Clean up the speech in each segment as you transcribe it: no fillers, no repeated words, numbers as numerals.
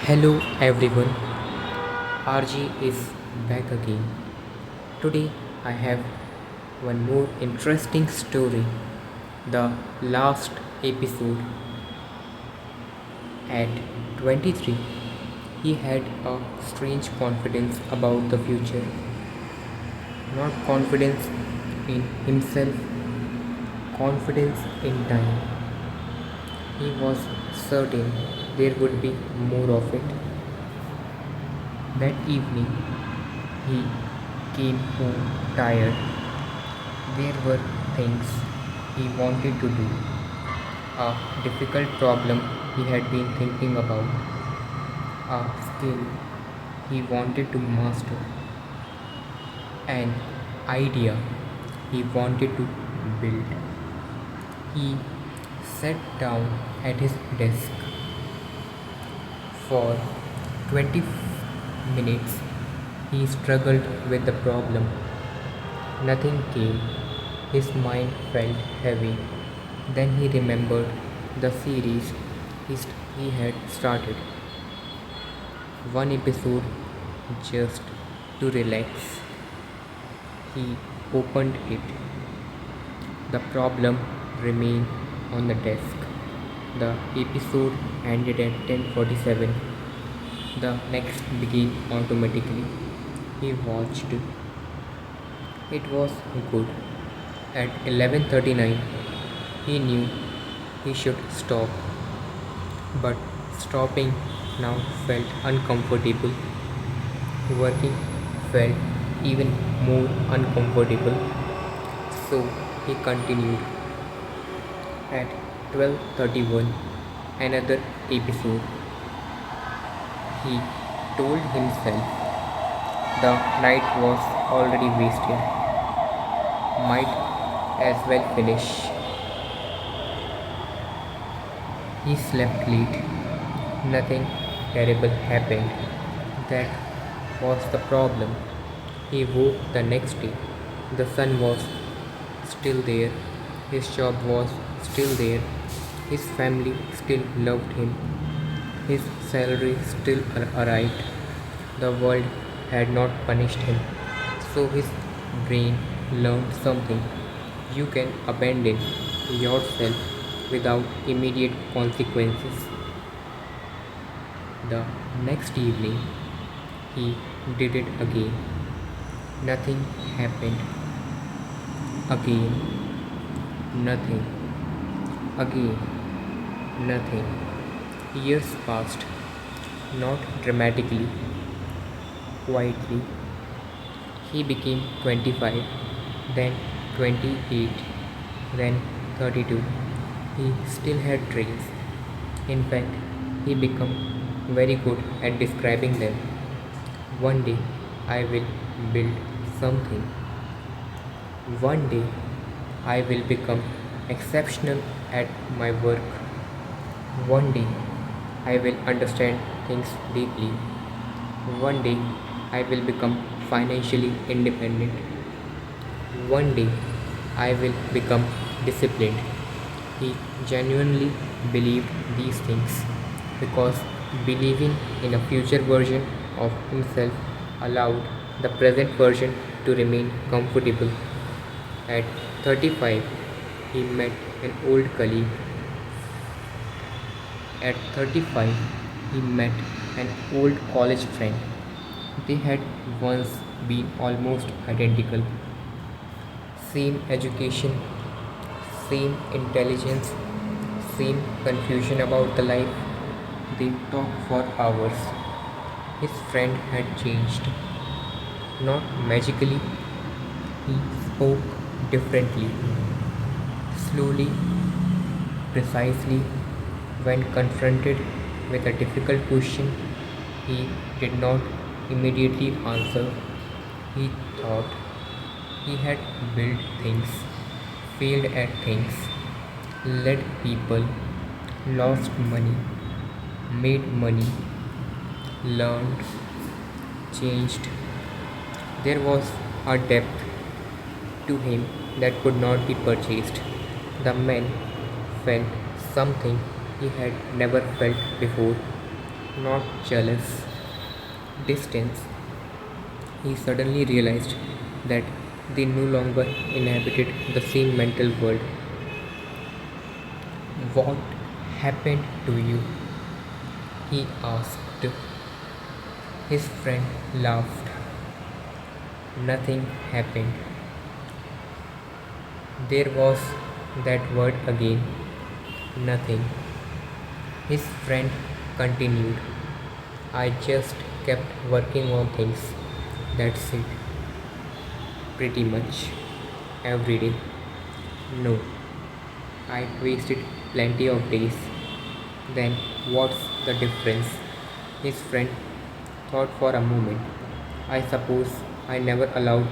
Hello everyone, RG is back again. Today I have one more interesting story. The last episode at 23, he had a strange confidence about the future. Not confidence in himself, confidence in time. He was certain there would be more of it. That evening, he came home tired. There were things he wanted to do, a difficult problem he had been thinking about, a skill he wanted to master, an idea he wanted to build. He sat down at his desk. For 20 minutes, he struggled with the problem. Nothing came. His mind felt heavy. Then he remembered the series he had started. One episode just to relax. He opened it. The problem remained on the desk. The episode ended at 10:47. The next began automatically. He watched. It was good. At 11:39, he knew he should stop, but stopping now felt uncomfortable. Working felt even more uncomfortable. So he continued. At 12:31, another episode. He told himself the night was already wasted. Might as well finish. He slept late. Nothing terrible happened. That was the problem. He woke the next day. The sun was still there. His job was still there. His family still loved him. His salary still arrived. The world had not punished him. So his brain learned something. You can abandon yourself without immediate consequences. The next evening, he did it again. Nothing happened. Again, nothing. Again, nothing. Years passed, not dramatically, quietly. He became 25, then 28, then 32. He still had dreams. In fact, he became very good at describing them. One day I will build something. One day I will become exceptional at my work. One day I will understand things deeply. One day I will become financially independent. One day I will become disciplined. He genuinely believed these things because believing in a future version of himself allowed the present version to remain comfortable. At 35, he met an old colleague. At 35, he met an old college friend. They had once been almost identical. Same education, same intelligence, same confusion about the life. They talked for hours. His friend had changed. Not magically, he spoke differently, slowly, precisely. When confronted with a difficult question, he did not immediately answer. He thought. He had built things, failed at things, led people, lost money, made money, learned, changed. There was a depth to him that could not be purchased. The man felt something he had never felt before. not jealous, distance. He suddenly realized that they no longer inhabited the same mental world. What happened to you? He asked. His friend laughed. Nothing happened. There was that word again. Nothing. His friend continued. I just kept working on things. That's it. Pretty much. Every day. No. I wasted plenty of days. Then what's the difference? His friend thought for a moment. I suppose I never allowed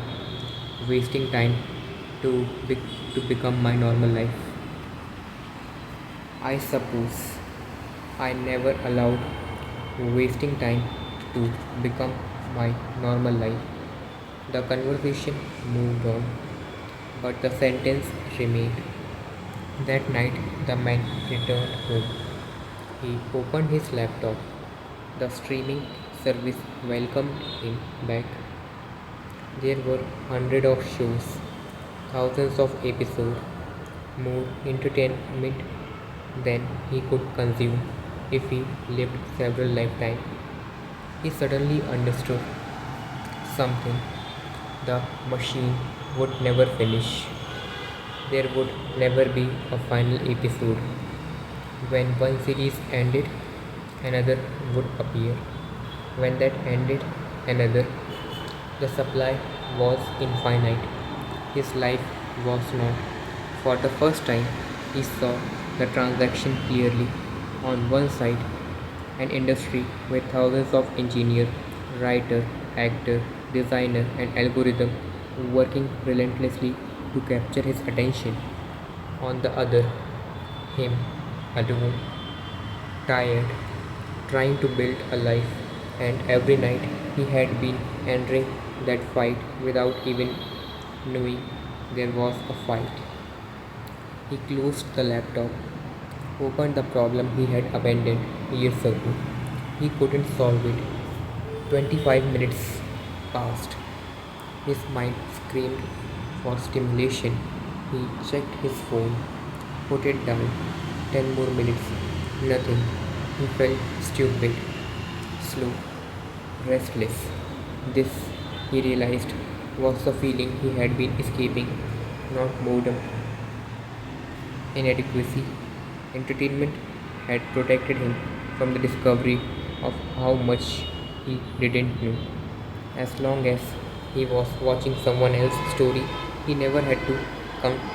wasting time to, to become my normal life. I suppose I never allowed wasting time to become my normal life. The conversation moved on, but the sentence remained. That night, the man returned home. He opened his laptop. The streaming service welcomed him back. There were hundreds of shows, thousands of episodes, more entertainment than he could consume if he lived several lifetimes. He suddenly understood something. The machine would never finish. There would never be a final episode. When one series ended, another would appear. When that ended, another. The supply was infinite. His life was not. For the first time, he saw the transaction clearly. On one side, an industry with thousands of engineers, writers, actors, designers, and algorithms working relentlessly to capture his attention. On the other, him, alone, tired, trying to build a life, and every night he had been entering that fight without even knowing there was a fight. He closed the laptop, opened the problem he had abandoned years ago. He couldn't solve it. 25 minutes passed. His mind screamed for stimulation. He checked his phone, put it down. 10 more minutes. Nothing. He felt stupid, slow, restless. This, he realized, was the feeling he had been escaping, not boredom, inadequacy. Entertainment had protected him from the discovery of how much he didn't know. As long as he was watching someone else's story, he never had to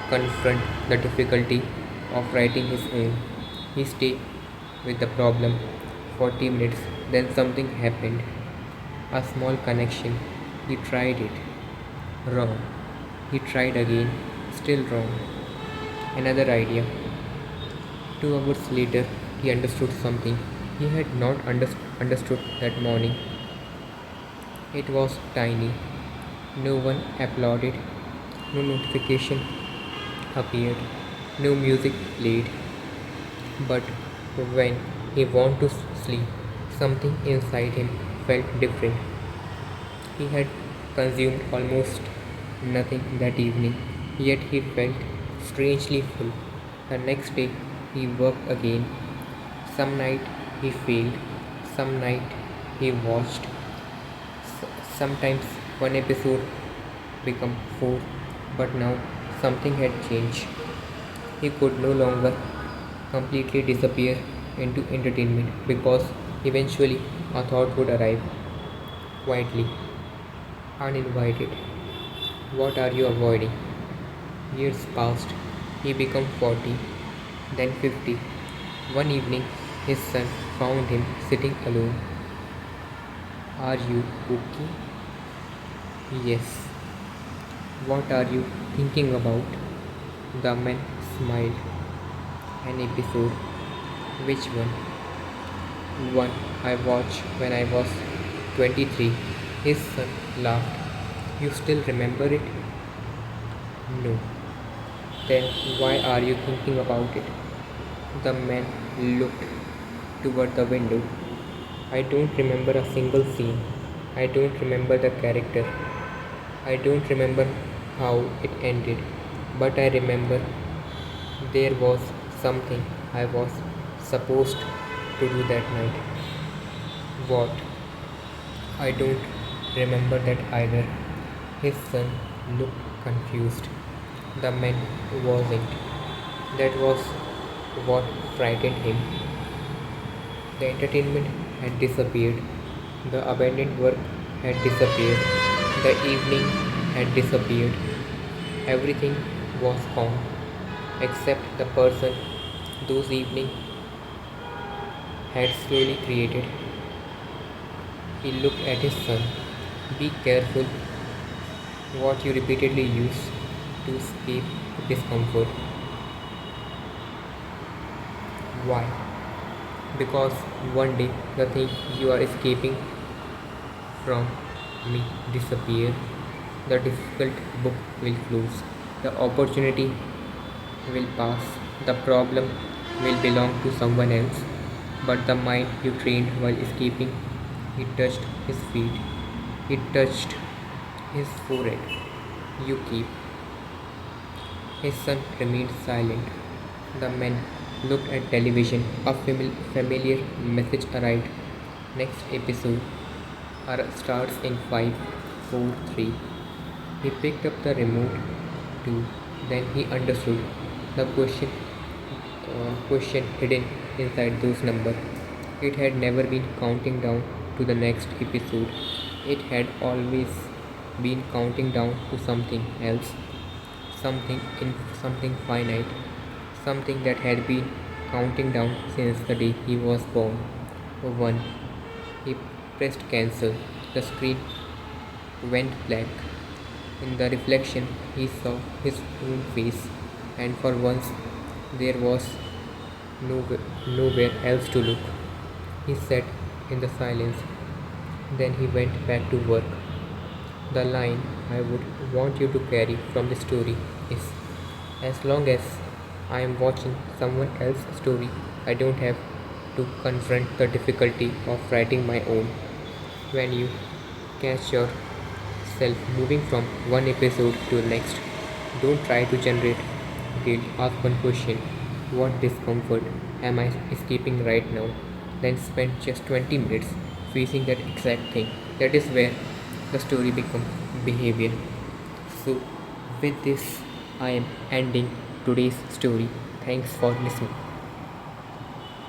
confront the difficulty of writing his own. He stayed with the problem 40 minutes, then something happened. A small connection. He tried it. Wrong. He tried again. Still wrong. Another idea. 2 hours later, he understood something he had not understood that morning. It was tiny. No one applauded. No notification appeared. No music played. But when he wanted to sleep, something inside him felt different. He had consumed almost nothing that evening, yet he felt strangely full. The next day he worked again. Some night he failed, some night he watched. Sometimes one episode became four, but now something had changed. He could no longer completely disappear into entertainment because eventually a thought would arrive quietly, uninvited. What are you avoiding? Years passed. He became 40, then 50. One evening, his son found him sitting alone. Are you okay? Yes. What are you thinking about? The man smiled. An episode. Which one? One I watched when I was 23. His son laughed. You still remember it? No. Then why are you thinking about it? The man looked toward the window. I don't remember a single scene. I don't remember the character. I don't remember how it ended. But I remember there was something I was supposed to do that night. What? I don't remember that either. His son looked confused. The man wasn't. That was what frightened him. The entertainment had disappeared. The abandoned work had disappeared. The evening had disappeared. Everything was gone except the person those evenings had slowly created. He looked at his son. Be careful what you repeatedly use to escape discomfort. Why? Because one day the thing you are escaping from me disappear. The difficult book will close. The opportunity will pass. The problem will belong to someone else. But the mind you trained while escaping, it touched his feet. It touched his forehead. You keep. His son remained silent. The man looked at television. A familiar message arrived. Next episode starts in 5, 4, 3. He picked up the remote too. Then he understood the question hidden inside those numbers. It had never been counting down to the next episode. It had always been counting down to something else, something finite, something that had been counting down since the day he was born. 1. He pressed cancel. The screen went black. In the reflection, he saw his own face, and for once there was nowhere else to look. He sat in the silence. Then he went back to work. The line I would want you to carry from the story is, as long as I am watching someone else's story, I don't have to confront the difficulty of writing my own. When you catch yourself moving from one episode to the next, don't try to generate guilt. Ask one question: what discomfort am I escaping right now? Then spend just 20 minutes facing that exact thing. That is where the story becomes behavior. So, with this, I am ending today's story. Thanks for listening.